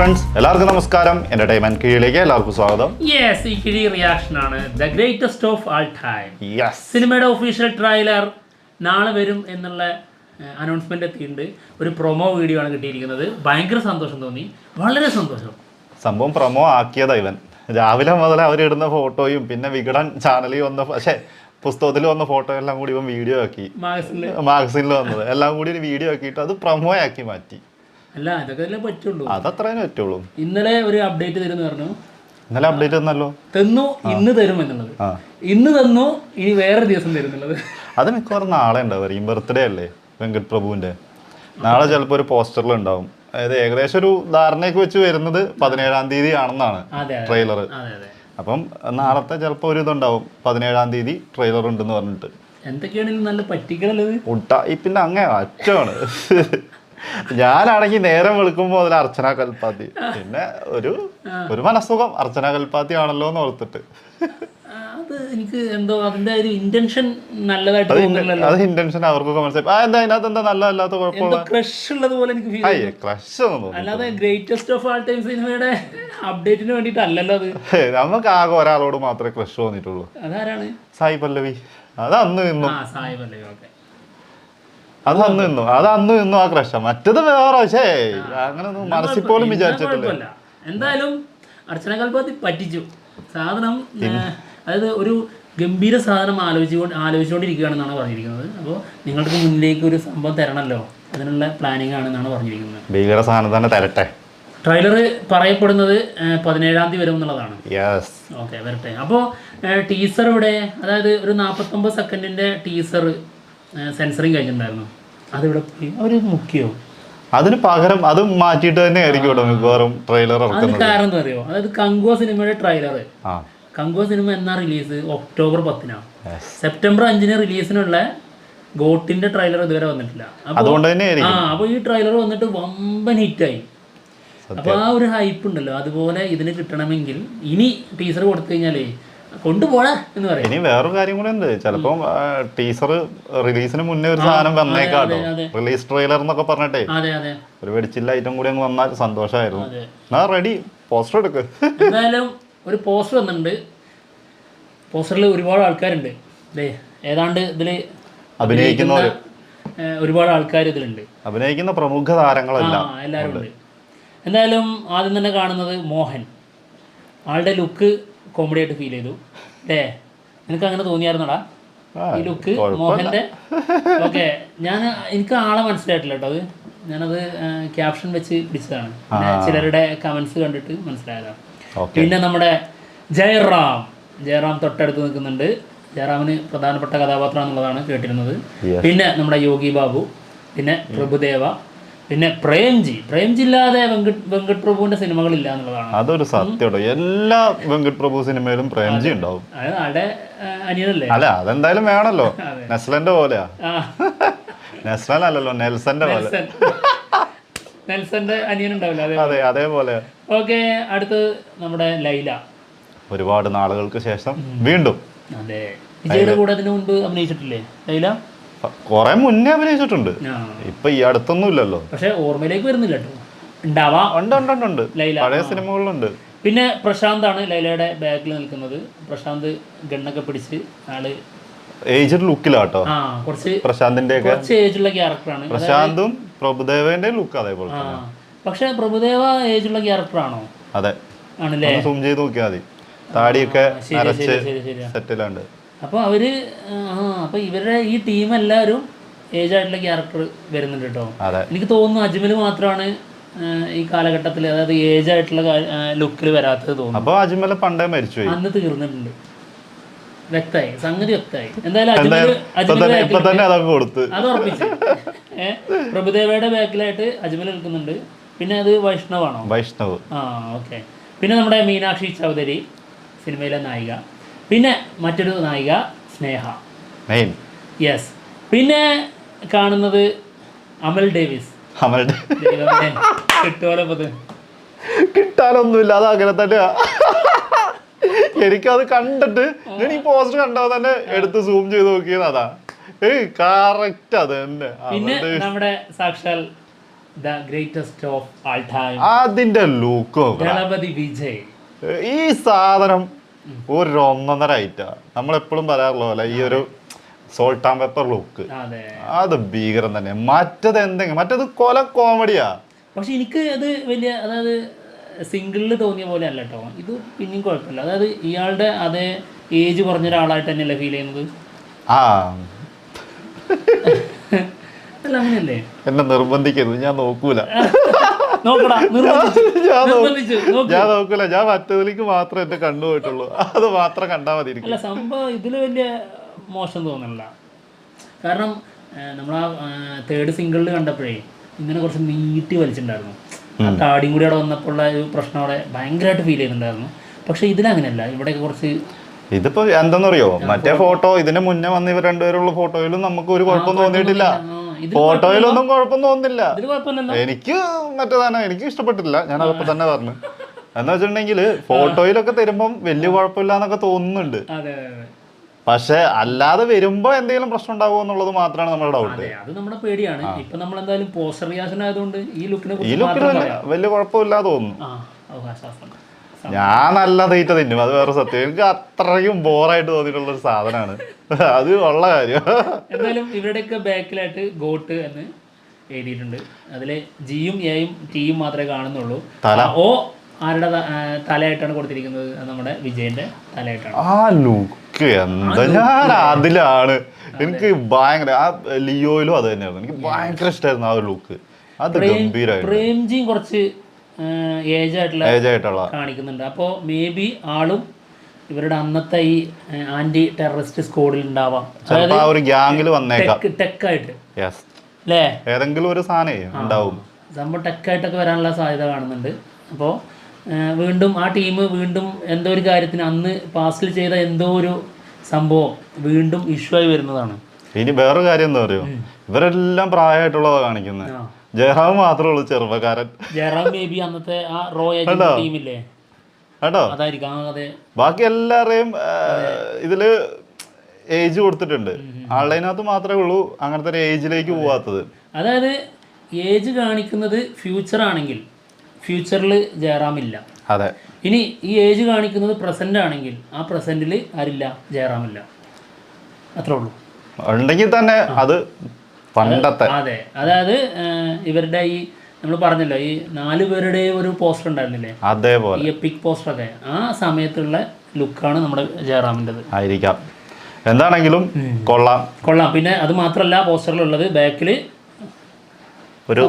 Friends, എല്ലാവർക്കും നമസ്കാരം. Entertainment കീഴിലേക്ക് എല്ലാവർക്കും സ്വാഗതം. യെസ്, ഈ കിഴി റിയാക്ഷൻ ആണ് the greatest of all time. Yes, സിനിമയുടെ ഒഫീഷ്യൽ ട്രെയിലർ നാളെ വരും എന്നുള്ള അനൗൺസ്മെന്റ് എത്തിയിട്ടുണ്ട്. ഒരു പ്രൊമോ വീഡിയോ ആണ് കിട്ടിയിരിക്കുന്നത്. ഭയങ്കര സന്തോഷം തോന്നി, വളരെ സന്തോഷം. സംഭവം പ്രൊമോ ആക്കിയതാ ഇവൻ. രാവിലെ മുതൽ അവരിടുന്ന ഫോട്ടോയും പിന്നെ വികടൻ ചാനലിൽ വന്ന പുസ്തകത്തിൽ വന്ന ഫോട്ടോ എല്ലാം കൂടി ഇവൻ വീഡിയോ ആക്കി, മാഗസിനിൽ വന്നത് എല്ലാം കൂടി ഒരു വീഡിയോ ആക്കിയിട്ട് അത് പ്രൊമോ ആക്കി മാറ്റി. അല്ല, ഇതൊക്കെ പറ്റുള്ളൂ, അതത്രേ പറ്റുള്ളൂ. ഇന്നലെ ഒരു അപ്ഡേറ്റ് തരുമെന്ന് പറഞ്ഞു. ഇന്നലെ അപ്ഡേറ്റ് തന്നല്ലോ, തന്നു. ഇന്ന് തരും എന്നുള്ളത്, ഇന്ന് തന്നു, ഇനി വേറെ ദിവസം തരുന്നുള്ളത്. അത് മിക്കവാറും നാളെ ഉണ്ടാവും. ബർത്ത്ഡേ അല്ലേ വെങ്കട് പ്രഭുവിന്റെ. നാളെ ചിലപ്പോൾ ഒരു പോസ്റ്ററിൽ ഉണ്ടാവും. അതായത് ഏകദേശം ഒരു ധാരണയൊക്കെ വെച്ച് വരുന്നത് 17-ാം തീയതി ആണെന്നാണ് ട്രെയിലർ. അപ്പം നാളത്തെ ചിലപ്പോൾ ഒരു ഇതുണ്ടാവും, 17-ാം തീയതി ട്രെയിലർ ഉണ്ടെന്ന് പറഞ്ഞിട്ട്. എന്തൊക്കെയാണെങ്കിലും നല്ല പറ്റിക്കണല്ലത്. പിന്നെ അങ്ങനെ അറ്റമാണ്. ഞാനാണെങ്കിൽ നേരം വെളുക്കുമ്പോൾ അതിൽ അർച്ചന കൽപ്പാത്തി, പിന്നെ ഒരു മനസ്സുഖം അർച്ചന കൽപ്പാത്തി ആണല്ലോ എന്ന് ഓർത്തിട്ട്. അത് എനിക്ക് എന്തോ അതിന്റെ ഒരു ഇന്റൻഷൻ നല്ലതായിട്ട് തോന്നുന്നില്ലല്ലോ. അത് ഇന്റൻഷൻ അവർക്കൊക്കെ മനസ്സിലായി. എന്താ അതിനകത്ത് എന്താ നല്ലതല്ലാത്ത കുഴപ്പമില്ല, ക്രഷ് ഉള്ളത് പോലെ എനിക്ക് ഫീൽ ചെയ്തു. ക്രഷ് ഒന്നും അല്ലാതെ ഗ്രേറ്റസ്റ്റ് ഓഫ് ആൾ ടൈം സിനിമയുടെ അപ്ഡേറ്റിന് വേണ്ടിയിട്ടല്ലല്ലോ അത്. നമുക്ക് ആകെ ഒരാളോട് മാത്രമേ ക്രഷ് തോന്നിയിട്ടുള്ളൂ. അതാരാണ്? സായി പല്ലവി. അത് അന്ന് നിന്നു. സായി പല്ലവി, ഓക്കെ. അത് അന്ന് നിന്നു ആ ക്രഷ. മറ്റത് വേറെ അങ്ങനെ മനസ്സിൽ പോലും വിചാരിച്ചിട്ടില്ല. എന്തായാലും അർച്ചന കൽപ്പാത്തി പറ്റിച്ചു സാധനം. അതായത് ഒരു ഗംഭീര സാധനം ആലോചിച്ചുകൊണ്ടിരിക്കുകയാണെന്നാണ് പറഞ്ഞിരിക്കുന്നത്. അപ്പോൾ നിങ്ങൾക്ക് മുന്നിലേക്ക് ഒരു സംഭവം തരണമല്ലോ, അതിനുള്ള പ്ലാനിങ് ആണെന്നാണ് പറഞ്ഞിരിക്കുന്നത്. ഭീകര സാധനം തന്നെ തരട്ടെ. ട്രെയിലർ പറയപ്പെടുന്നത് 17-ാം തീയതി വരും എന്നുള്ളതാണ്. ഓക്കെ, വരട്ടെ. അപ്പോൾ ടീസർ ഇവിടെ, അതായത് ഒരു 49 സെക്കൻഡിൻ്റെ ടീസർ സെൻസറിങ് കഴിഞ്ഞിട്ടുണ്ടായിരുന്നു. അതിവിടെ പോയി അവർ മുക്കിയോ? അതിന് പകരം അത് മാറ്റിയിട്ട് തന്നെ ആയിരിക്കും മിക്കവാറും ട്രെയിലർ. അതിന് കാരണം എന്താ അറിയോ? അതായത് കങ്കുവ സിനിമയുടെ ട്രെയിലർ, കങ്കുവ സിനിമ എന്നാ റിലീസ്? ഒക്ടോബർ 10-നാണ്. സെപ്റ്റംബർ 5-ന് റിലീസിനുള്ള ഗോട്ടിന്റെ ട്രെയിലർ ഇതുവരെ വന്നിട്ടില്ല. അപ്പൊ ഈ ട്രെയിലർ വന്നിട്ട് വമ്പൻ ഹിറ്റായി. അപ്പൊ ആ ഒരു ഹൈപ്പ് ഉണ്ടല്ലോ, അതുപോലെ ഇതിന് കിട്ടണമെങ്കിൽ ഇനി ടീസർ കൊടുത്തു കഴിഞ്ഞാലേ കൊണ്ടുപോടാ എന്ന് പറയും. ഇനി വേറൊരു കാര്യം കൂടെ ഉണ്ട്. ചിലപ്പോ ടീസർ റിലീസിന് മുന്നേ ഒരു സാധനം വന്നേക്കാട്ടോ, റിലീസ് ട്രെയിലർ എന്നൊക്കെ പറഞ്ഞിട്ടേ ഒരു വെടിച്ചില്ല ഐറ്റം കൂടി അങ്ങ് വന്നാൽ സന്തോഷമായിരുന്നു. റെഡി, പോസ്റ്റർ എടുക്ക്. എന്തായാലും ഒരു പോസ്റ്റർ വന്നിട്ടുണ്ട്. പോസ്റ്ററിൽ ഒരുപാട് ആൾക്കാരുണ്ട്. ഏതാണ്ട് ഇതില് അഭിനയിക്കുന്ന ഒരുപാട് ആൾക്കാർ ഇതിലുണ്ട്, അഭിനയിക്കുന്ന പ്രമുഖ താരങ്ങളെല്ലാം എല്ലാവരും ഉണ്ട്. എന്തായാലും ആദ്യം തന്നെ കാണുന്നത് മോഹൻ. ആളുടെ ലുക്ക് കോമഡി ആയിട്ട് ഫീൽ ചെയ്തു അല്ലേ? നിനക്ക് അങ്ങനെ തോന്നിയായിരുന്നോടാ ഈ ലുക്ക് മോഹൻ്റെ? ഓക്കെ, എനിക്ക് ആളെ മനസ്സിലായിട്ടില്ല കേട്ടോ. അത് ഞാനത് ക്യാപ്ഷൻ വെച്ച് പിടിച്ചതാണ്, ചിലരുടെ കമൻസ് കണ്ടിട്ട് മനസ്സിലായതാണ്. പിന്നെ നമ്മുടെ ജയറാം തൊട്ടടുത്ത് നിൽക്കുന്നുണ്ട്. ജയറാമിന് പ്രധാനപ്പെട്ട കഥാപാത്രം എന്നുള്ളതാണ് കേട്ടിരുന്നത്. പിന്നെ നമ്മുടെ യോഗി ബാബു, പിന്നെ പ്രഭുദേവ, പിന്നെ പ്രേംജി ഇല്ലാതെ വെങ്കട് പ്രഭുവിന്റെ സിനിമകളില്ല എന്നുള്ളതാണ്. അതൊരു സത്യം. എല്ലാ വെങ്കട് പ്രഭു സിനിമയിലും പ്രേംജി ഉണ്ടാവും. ആടെ അനിയനല്ലേ? അല്ല, അതെന്തായാലും വേണല്ലോ. നെസ്ലന്റെ പോലെയാ. നെസ്ലൻ അല്ലല്ലോ, നെൽസന്റെ പോലെ. നെൽസന്റെ അനിയൻ ഉണ്ടാവില്ല? അതെ, അതേപോലെ. ഓക്കെ, അടുത്ത് നമ്മുടെ ലൈല. ഒരുപാട് നാളുകൾക്ക് ശേഷം വീണ്ടും. അതെ, വിജയുടെ കൂടെ അതിന് മുൻപ് അഭിനയിച്ചിട്ടില്ലേ ലൈല? കൊറേ മുന്നേ അഭിനയിച്ചിട്ടുണ്ട്, ഇപ്പൊ ഈ അടുത്തൊന്നും ഇല്ലല്ലോ. പക്ഷെ ഓർമ്മയിലേക്ക് വരുന്നില്ല കേട്ടോ. ഉണ്ടാവാം, പഴയ സിനിമകളിലുണ്ട്. പിന്നെ പ്രശാന്ത് ആണ് ലൈലയുടെ ബാക്കിൽ നിൽക്കുന്നത്. പ്രശാന്ത് ഗണ്ണൊക്കെ പിടിച്ച് ആള് ഏജ്ഡ് ലുക്കിലാട്ടോ. പ്രശാന്തിന്റെ ഏജുള്ള ക്യാരക്ടറാണ്. പ്രശാന്തും പ്രഭുദേവന്റെ ലുക്ക് അതേപോലെ. പക്ഷെ പ്രഭുദേവ ഏജുള്ള ക്യാരക്ടറാണോ? അതെ, ആണല്ലേ? സൂം ചെയ്ത് നോക്കിയാൽ മതി. താടിയൊക്കെ സെറ്റിലുണ്ട്. അപ്പോൾ അപ്പോൾ ഇവരുടെ ഈ ടീം എല്ലാവരും ഏജ് ആയിട്ടുള്ള ക്യാരക്ടർ വരുന്നുണ്ട് കേട്ടോ. എനിക്ക് തോന്നുന്നു അജ്മൽ മാത്രമാണ് ഈ കാലഘട്ടത്തിൽ, അതായത് ഏജ് ആയിട്ടുള്ള ലുക്കിൽ വരാത്തത് തോന്നുന്നു. അപ്പോൾ അജ്മൽ പണ്ടേ മരിച്ചു, അന്ന് തീർന്നിട്ടുണ്ട്. സംഗതി വ്യക്തമായി. എന്തായാലും അത് ഉറപ്പിച്ചു. പ്രഭുദേവയുടെ ബാക്കിലായിട്ട് അജ്മൽ നിൽക്കുന്നുണ്ട്. പിന്നെ അത് വൈഷ്ണവ്. ഓക്കെ. പിന്നെ നമ്മുടെ മീനാക്ഷി ചൗധരി സിനിമയിലെ നായിക. പിന്നെ മറ്റൊരു നായിക സ്നേഹ. യെസ്. പിന്നെ കാണുന്നത് അമൽ ഡേവിസ്. കിട്ടാനൊന്നുമില്ല, അത് അങ്ങനെ തന്നെയാ. എനിക്കത് കണ്ടിട്ട് ഞാൻ ഈ പോസ്റ്റർ കണ്ടോ തന്നെ എടുത്ത് സൂം ചെയ്ത് നോക്കിയത് അതാ. കറക്റ്റ് അത് തന്നെ. പിന്നെ നമ്മുടെ സാക്ഷാൽ the greatest of all time, അതിന്റെ ലുക്ക് ദളപതി വിജയ്. ഈ സാധനം ഒരു 1.5 ഐറ്റാ. നമ്മളെപ്പോഴും പറയാറുള്ള പോലെ ഈ ഒരു സോൾട്ട് ആൻഡ് പെപ്പർ ലുക്ക് അത് ഭീകരം തന്നെ. മറ്റത് കൊല കോമഡിയാ. പക്ഷെ എനിക്ക് അത് വലിയ, അതായത് സിംഗിളിൽ തോന്നിയ പോലെ അല്ല കേട്ടോ. ഇത് പിന്നെയും കുഴപ്പമില്ല. അതായത് ഇയാളുടെ അതേ ഏജ് കുറഞ്ഞ ഒരാളായിട്ട് തന്നെയല്ലേ ഫീൽ ചെയ്യുന്നത്? അല്ല അങ്ങനെയല്ലേ? എന്നെ നിർബന്ധിക്കരുത്, ഞാൻ നോക്കൂല. ഞാൻ നോക്കൂല, ഞാൻ മറ്റതിലേക്ക് മാത്രം എന്റെ കണ്ടുപോയിട്ടുള്ളൂ. അത് മാത്രം കണ്ടാൽ മതി. അല്ല സംഭവം ഇതിൽ വലിയ മോശം തോന്നുന്നില്ല. കാരണം നമ്മൾ ആ തേർഡ് സിംഗിളിൽ കണ്ടപ്പോഴേ ഇങ്ങനെ കുറച്ച് നീട്ടി വലിച്ചിട്ടുണ്ടായിരുന്നു. ആ താടിയും കൂടി അവിടെ വന്നപ്പോൾ ഉള്ള ഒരു പ്രശ്നം അവിടെ ഭയങ്കരമായിട്ട് ഫീൽ ചെയ്യുന്നുണ്ടായിരുന്നു. പക്ഷെ ഇതിലങ്ങനെയല്ല. ഇവിടെയൊക്കെ കുറച്ച് ഇതിപ്പോ എന്താണെന്നറിയോ, മറ്റേ ഫോട്ടോ ഇതിന് മുന്നേ വന്ന ഇവർ രണ്ടുപേരുള്ള ഫോട്ടോയിലും നമുക്ക് ഒരു കുഴപ്പം തോന്നിയിട്ടില്ല. ഫോട്ടോയിലൊന്നും കുഴപ്പം തോന്നുന്നില്ല. എനിക്ക് മറ്റേതാണ്, എനിക്ക് ഇഷ്ടപ്പെട്ടില്ല. ഞാൻ അതപ്പോ തന്നെ പറഞ്ഞു. എന്താ വെച്ചിട്ടുണ്ടെങ്കിൽ ഫോട്ടോയിലൊക്കെ തരുമ്പം വലിയ കുഴപ്പമില്ല എന്നൊക്കെ തോന്നുന്നുണ്ട്. പക്ഷെ അല്ലാതെ വരുമ്പോ എന്തെങ്കിലും പ്രശ്നം ഉണ്ടാവുമോ എന്നുള്ളത് മാത്രമാണ് നമ്മുടെ ഡൗട്ട്. അത് നമ്മുടെ പേടിയാണ്. ഇപ്പൊ നമ്മൾ എന്തായാലും പോസ്റ്റർ റിയാക്ഷൻ ആയതുകൊണ്ട് ഈ ലുക്കിന് വലിയ കുഴപ്പമില്ലാതെ തോന്നുന്നു. ഞാൻ നല്ല തീറ്റ തിന്നും, അത് വേറെ സത്യം. എനിക്ക് അത്രയും ബോറായിട്ട് തോന്നിയിട്ടുള്ള ഒരു സാധനമാണ് അത്. ഉള്ള കാര്യം. എന്തായാലും ഇവരുടെയൊക്കെ ബാക്കിലായിട്ട് ഗോട്ട് എന്ന് എഴുതിയിട്ടുണ്ട്. അതില് ജിയും എയും ടിയും മാത്രമേ കാണുന്നുള്ളൂ. ഓ ആരുടെ തലയായിട്ടാണ് കൊടുത്തിരിക്കുന്നത്? നമ്മുടെ വിജയന്റെ തലയായിട്ടാണ്. ആ ലുക്ക് എന്താ, ഞാൻ അതിലാണ്. എനിക്ക് ഭയങ്കര, ആ ലിയോയിലും അത് തന്നെയായിരുന്നു. എനിക്ക് ഭയങ്കര ഇഷ്ടമായിരുന്നു ആ ഒരു ലുക്ക്. അത് ഗംഭീരമായിരുന്നു. പ്രേംജിയും കുറച്ച് ഏജ് ആയിട്ടുള്ള കാണിക്കുന്നുണ്ട്. അപ്പോൾ മേ ബി ആളും ഇവരുടെ അന്നത്തെ ഈ ആന്റി ടെററിസ്റ്റ് സ്ക്വാഡിൽ ഉണ്ടാവാം. ടെക്കായിട്ട് അല്ലേ, ഏതെങ്കിലും ഒരു സാധനം ഉണ്ടാവും. സംഭവം ടെക്കായിട്ടൊക്കെ വരാനുള്ള സാധ്യത കാണുന്നുണ്ട്. അപ്പോൾ വീണ്ടും ആ ടീം വീണ്ടും എന്തോ ഒരു കാര്യത്തിന് അന്ന് പാസ്റ്റിൽ ചെയ്ത എന്തോ ഒരു സംഭവം വീണ്ടും ഇഷ്യൂ ആയി വരുന്നതാണ്. ഇനി വേറൊരു കാര്യം എന്താ പറയുക, ഇവരെല്ലാം പ്രായമായിട്ടുള്ളതാ കാണിക്കുന്നത്. ജയറാം മാത്രമേ ഉള്ളൂ ചെറുപ്പക്കാരൻ. ജയറാം മേ ബി അന്നത്തെ ആ ടീമില്ലേ കേട്ടോ, അതായിരിക്കും. അതെ, ബാക്കി എല്ലാവരെയും ഇതില് ഏജ് കൊടുത്തിട്ടുണ്ട്. ആളുടേതിനകത്ത് മാത്രമേ ഉള്ളൂ അങ്ങനത്തെ ഒരു ഏജിലേക്ക് പോവാത്തത്. അതായത് ഏജ് കാണിക്കുന്നത് ഫ്യൂച്ചർ ആണെങ്കിൽ ഫ്യൂച്ചറിൽ ജയറാം ഇല്ല. അതെ. ഇനി ഈ ഏജ് കാണിക്കുന്നത് പ്രസന്റ് ആണെങ്കിൽ ആ പ്രസന്റിൽ ആരില്ല, ജയറാം ഇല്ല. അത്രേ ഉള്ളൂ. ഉണ്ടെങ്കിൽ തന്നെ അത് പണ്ടത്തെ. അതെ, അതായത് ഇവരുടെ ഈ നമ്മൾ പറഞ്ഞല്ലോ ഈ 4 പേരുടെ ഒരു പോസ്റ്റർ ഉണ്ടായിരുന്നില്ലേ, അതേപോലെ ഈ എപ്പിക് പോസ്റ്ററൊക്കെ ആ സമയത്തുള്ള ലുക്കാണ് നമ്മുടെ ജയറാമിൻ്റെത് ആയിരിക്കാം. എന്താണെങ്കിലും കൊള്ളാം. പിന്നെ അത് മാത്രമല്ല പോസ്റ്ററിലുള്ളത് ബാക്കിൽ ഒരു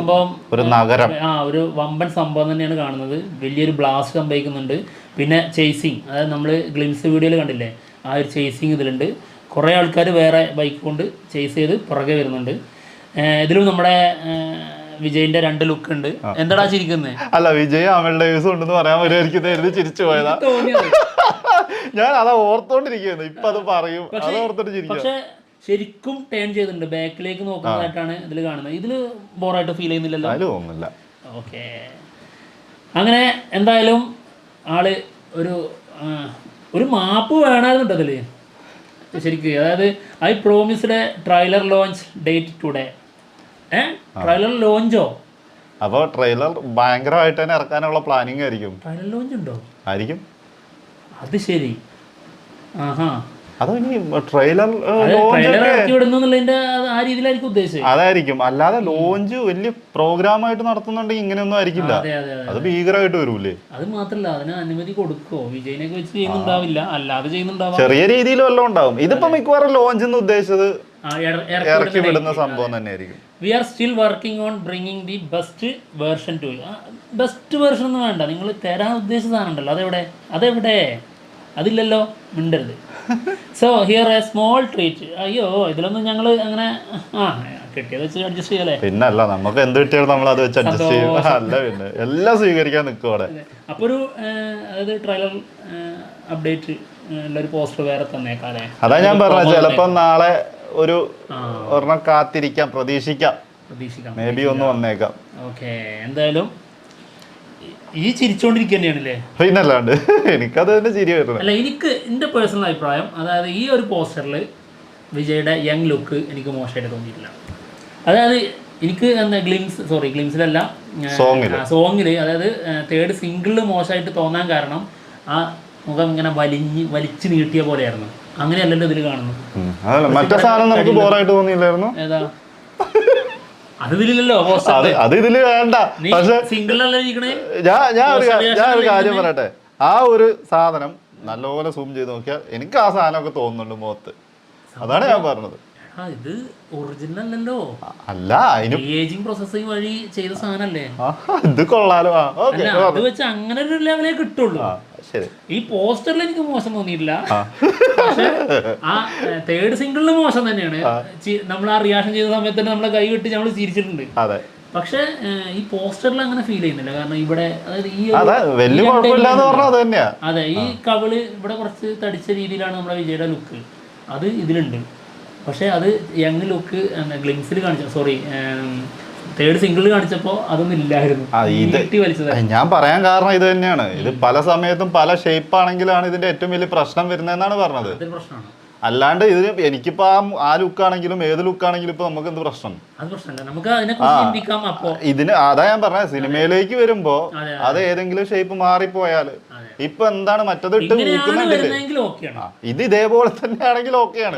നഗരം, ഒരു വമ്പൻ സംഭവം തന്നെയാണ് കാണുന്നത്. വലിയൊരു ബ്ലാസ്റ്റ് സംഭവിക്കുന്നുണ്ട്. പിന്നെ ചേസിങ്, അതായത് നമ്മൾ ഗ്ലിംസ് വീഡിയോയിൽ കണ്ടില്ലേ, ആ ഒരു ചേസിങ് ഇതിലുണ്ട്. കുറേ ആൾക്കാർ വേറെ ബൈക്ക് കൊണ്ട് ചേസ് ചെയ്ത് പുറകെ വരുന്നുണ്ട്. ഇതിലും നമ്മുടെ വിജയിന്റെ 2 ലുക്ക് ഉണ്ട്. എന്താടാ ചിരിക്കുന്നത്? അല്ല, വിജയ് അമൽ ഡേവിസ് ഉണ്ടെന്ന് പറയാൻ വരുമായിരിക്കും ചിരിച്ചു പോയതാ. ഞാൻ അതാ ഓർത്തോണ്ടിരിക്കുന്നു. ഇപ്പൊ അത് പറയും, അത് ഓർത്തോണ്ട് ചിരിക്കും. പക്ഷെ ശരിക്കും ടേൺ ചെയ്തിട്ടുണ്ട്, ബാക്കിലേക്ക് നോക്കുന്നതായിട്ടാണ് ഇതിൽ കാണുന്നത്. ഇതിൽ ബോറായിട്ട് ഫീൽ ചെയ്യുന്നില്ലല്ലോ? ഓക്കെ. അങ്ങനെ എന്തായാലും ആള് ഒരു മാപ്പ് വേണമായിരുന്നു അതില് ശരിക്കും. അതായത് I promised trailer launch date today. Trailer ലോഞ്ചോ? അപ്പൊ ട്രെയിലർ ഭയങ്കരമായിട്ട് തന്നെ ഇറക്കാനുള്ള പ്ലാനിങ് ആയിരിക്കും. ട്രailer ലോഞ്ച് ഉണ്ടോ? ആയിരിക്കും. അത് ശരി. ആഹാ, അതായിരിക്കും. അല്ലാതെ ലോഞ്ച് വലിയ പ്രോഗ്രാമായിട്ട് നടത്തുന്നുണ്ടെങ്കിൽ ഇങ്ങനെയൊന്നും ആയിരിക്കില്ല. അത് ഭീകരമായിട്ട് വരൂലേ. അത് മാത്രല്ല, അതിന് അനുമതി കൊടുക്കോ? വിജയിനൊക്കെ വെച്ച് ചെയ്യുന്നുണ്ടാവില്ല, അല്ലാതെ ചെയ്യുന്നുണ്ടാവും. ചെറിയ രീതിയിൽ വല്ലതും ഉണ്ടാവും. ഇതിപ്പോ മിക്കവാറും ലോഞ്ച് എന്ന് ഉദ്ദേശിച്ചത് ഇറക്കി വിടുന്ന സംഭവം തന്നെയായിരിക്കും. We are still working on bringing the best version to. Best version ഒന്നും വേണ്ട, നിങ്ങൾ തരാൻ ഉദ്ദേശിച്ച സാധനം ഉണ്ടല്ലോ, അതെവിടെ? അതില്ലല്ലോ, മിണ്ടരുത്. So here A small treat. അയ്യോ, ഇതിലൊന്നും ഞങ്ങൾ അങ്ങനെ കിട്ടിയത് വെച്ച് അഡ്ജസ്റ്റ് ചെയ്യല്ലേ. പിന്നല്ല, നമുക്ക് എന്ത് കിട്ടിയാലും നമ്മൾ അത് വെച്ച് അഡ്ജസ്റ്റ് ചെയ്യും. അല്ല, പിന്നെ എല്ലാം സ്വീകരിക്കാൻ നിൽക്കും. അപ്പോൾ ഒരു അതായത് ട്രailer അപ്ഡേറ്റ് ഉള്ളൊരു പോസ്റ്റർ വേറെ തന്നേക്കാലേ. അതാ ഞാൻ പറഞ്ഞത്, ചിലപ്പോൾ നാളെ ഒരു ഒരെണ്ണം കാത്തിരിക്കാം, പ്രതീക്ഷിക്കാം. മേ ബി ഒന്ന് വന്നേക്കാം. ഓക്കെ. എന്തായാലും ഈ ചിരിച്ചോണ്ടിരിക്കുക തന്നെയാണല്ലേ? പിന്നല്ലാണ്ട് എനിക്കത് തന്നെ ചിരി വരുന്നത്. അല്ല, എനിക്ക് എൻ്റെ പേഴ്സണൽ അഭിപ്രായം, അതായത് ഈ ഒരു പോസ്റ്ററിൽ വിജയുടെ യങ് ലുക്ക് എനിക്ക് മോശമായിട്ട് തോന്നിയിട്ടില്ല. അതായത് എനിക്ക് എന്താ ഗ്ലിംസിലല്ല സോങ്ങില്, അതായത് തേർഡ് സിംഗിളിൽ മോശമായിട്ട് തോന്നാൻ കാരണം ആ മുഖം ഇങ്ങനെ വലിച്ചു നീട്ടിയ പോലെയായിരുന്നു. അങ്ങനെയല്ലല്ലോ ഇതിൽ കാണുന്നത്. ഏതാ അത് ഇതിലല്ലോ, അത് ഇതില് വേണ്ട. സിംഗിളല്ലേ ഇരിക്കണേ. ഞാൻ ഒരു കാര്യം പറയട്ടെ, ആ ഒരു സാധനം നല്ലപോലെ സൂം ചെയ്ത് നോക്കിയാൽ എനിക്ക് ആ സാധനമൊക്കെ തോന്നുന്നുണ്ട് മുഖത്ത്. അതാണ് ഞാൻ പറഞ്ഞത്. ഇത് ഒറിജിനൽ അല്ലല്ലോ, അല്ല ഏജിങ് പ്രോസസ്സിംഗ് വഴി ചെയ്ത സാധനല്ലേ. ഇത് കൊള്ളാലോ. അത് വെച്ച് അങ്ങനെ ഒരു ലെവലേ കിട്ടുള്ളൂ. ഈ പോസ്റ്ററിൽ എനിക്ക് മോശം തോന്നിയിട്ടില്ല, പക്ഷെ ആ തേർഡ് സിംഗിളിൽ മോശം തന്നെയാണ്. നമ്മൾ ആ റിയാക്ഷൻ ചെയ്ത സമയത്ത് തന്നെ നമ്മളെ കൈ കെട്ടി നമ്മൾ ചിരിച്ചിട്ടുണ്ട്. പക്ഷെ ഈ പോസ്റ്ററിൽ അങ്ങനെ ഫീൽ ചെയ്യുന്നില്ല. കാരണം ഇവിടെ അതായത് അതെ ഈ കവിള് ഇവിടെ കുറച്ച് തടിച്ച രീതിയിലാണ് നമ്മുടെ വിജയുടെ ലുക്ക്, അത് ഇതിലുണ്ട്. പക്ഷെ അത് യങ് ലുക്ക് ഗ്ലിംസിൽ തേർഡ് സിംഗിളിൽ കാണിച്ചപ്പോ അതൊന്നും ഇല്ലായിരുന്നു. ഞാൻ പറയാൻ കാരണം ഇത് തന്നെയാണ്. ഇത് പല സമയത്തും പല ഷേപ്പ് ആണെങ്കിലാണ് ഇതിന്റെ ഏറ്റവും വലിയ പ്രശ്നം വരുന്നതെന്നാണ് പറഞ്ഞത്. പ്രശ്നമാണ്. അല്ലാണ്ട് ഇതിന് എനിക്കിപ്പോ ആ ലുക്കാണെങ്കിലും ഏത് ലുക്കാണെങ്കിലും ഇപ്പൊ നമുക്ക് എന്ത് പ്രശ്നം? ഇതിന് അതാ ഞാൻ പറഞ്ഞ, സിനിമയിലേക്ക് വരുമ്പോ അത് ഏതെങ്കിലും ഷേപ്പ് മാറിപ്പോയാല് ഇപ്പൊ എന്താണ് മറ്റത് ഇട്ട് നോക്കുന്നുണ്ടല്ലേ, ഇത് ഇതേപോലെ തന്നെ ആണെങ്കിൽ ഓക്കെയാണ്.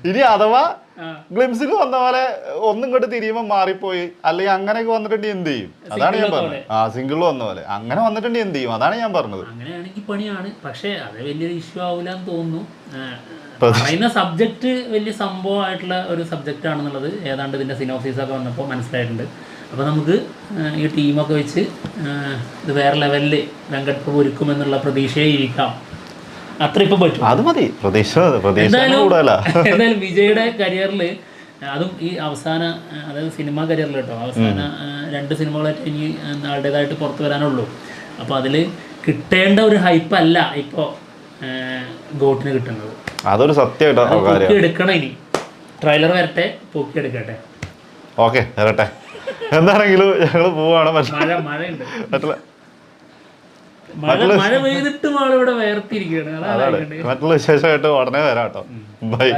ഇനി അഥവാ ഗ്ലിംസിൽ വന്ന പോലെ ഒന്നും ഇങ്ങോട്ട് തിരിയുമ്പോ മാറിപ്പോയി അല്ലെങ്കിൽ അങ്ങനെയൊക്കെ വന്നിട്ടുണ്ടെങ്കിൽ എന്ത് ചെയ്യും? അതാണ് ഞാൻ പറഞ്ഞത്. സിംഗിൾ വന്ന പോലെ അങ്ങനെ വന്നിട്ടുണ്ടെങ്കിൽ എന്ത് ചെയ്യും? അതാണ് ഞാൻ പറഞ്ഞത്. അങ്ങനെയാണെങ്കിൽ പണിയാണ്. പക്ഷെ അത് വലിയൊരു ഇഷ്യൂ ആവൂലെന്ന് തോന്നുന്നു. പറയുന്ന സബ്ജക്റ്റ് വലിയ സംഭവമായിട്ടുള്ള ഒരു സബ്ജക്റ്റ് ആണെന്നുള്ളത് ഏതാണ്ട് ഇതിന്റെ സിനോപ്സിസൊക്കെ വന്നപ്പോൾ മനസ്സിലായിട്ടുണ്ട്. അപ്പോൾ നമുക്ക് ഈ ടീമൊക്കെ വെച്ച് ഇത് വേറെ ലെവലിൽ വെങ്കട് പ്രഭു ഒരുക്കുമെന്നുള്ള പ്രതീക്ഷയെ ഇരിക്കാം. അത്ര ഇപ്പം പറ്റും. അത് മതി. എന്തായാലും വിജയുടെ കരിയറിൽ, അതും ഈ അവസാന അതായത് സിനിമ കരിയറിൽ കേട്ടോ, അവസാന 2 സിനിമകളായിട്ട് ഇനി ആളുടേതായിട്ട് പുറത്തു വരാനുള്ളൂ. അപ്പോൾ അതിൽ കിട്ടേണ്ട ഒരു ഹൈപ്പ് അല്ല ഇപ്പോൾ ഗോട്ടിന് കിട്ടുന്നത്. അതൊരു സത്യമായിട്ട് എടുക്കണം. ഇനി ട്രെയിലർ വരട്ടെ, പൊക്കി എടുക്കട്ടെ. ഓക്കെ വരട്ടെ. എന്താണെങ്കിലും ഞങ്ങൾ പോവാണ്. മഴയുണ്ട്, മഴ പെയ്തിട്ടും ആളിവിടെ വേർത്തിരിക്കുകയാണ്. മറ്റുള്ള വിശേഷമായിട്ട് ഉടനെ വരാം കേട്ടോ. ബൈ.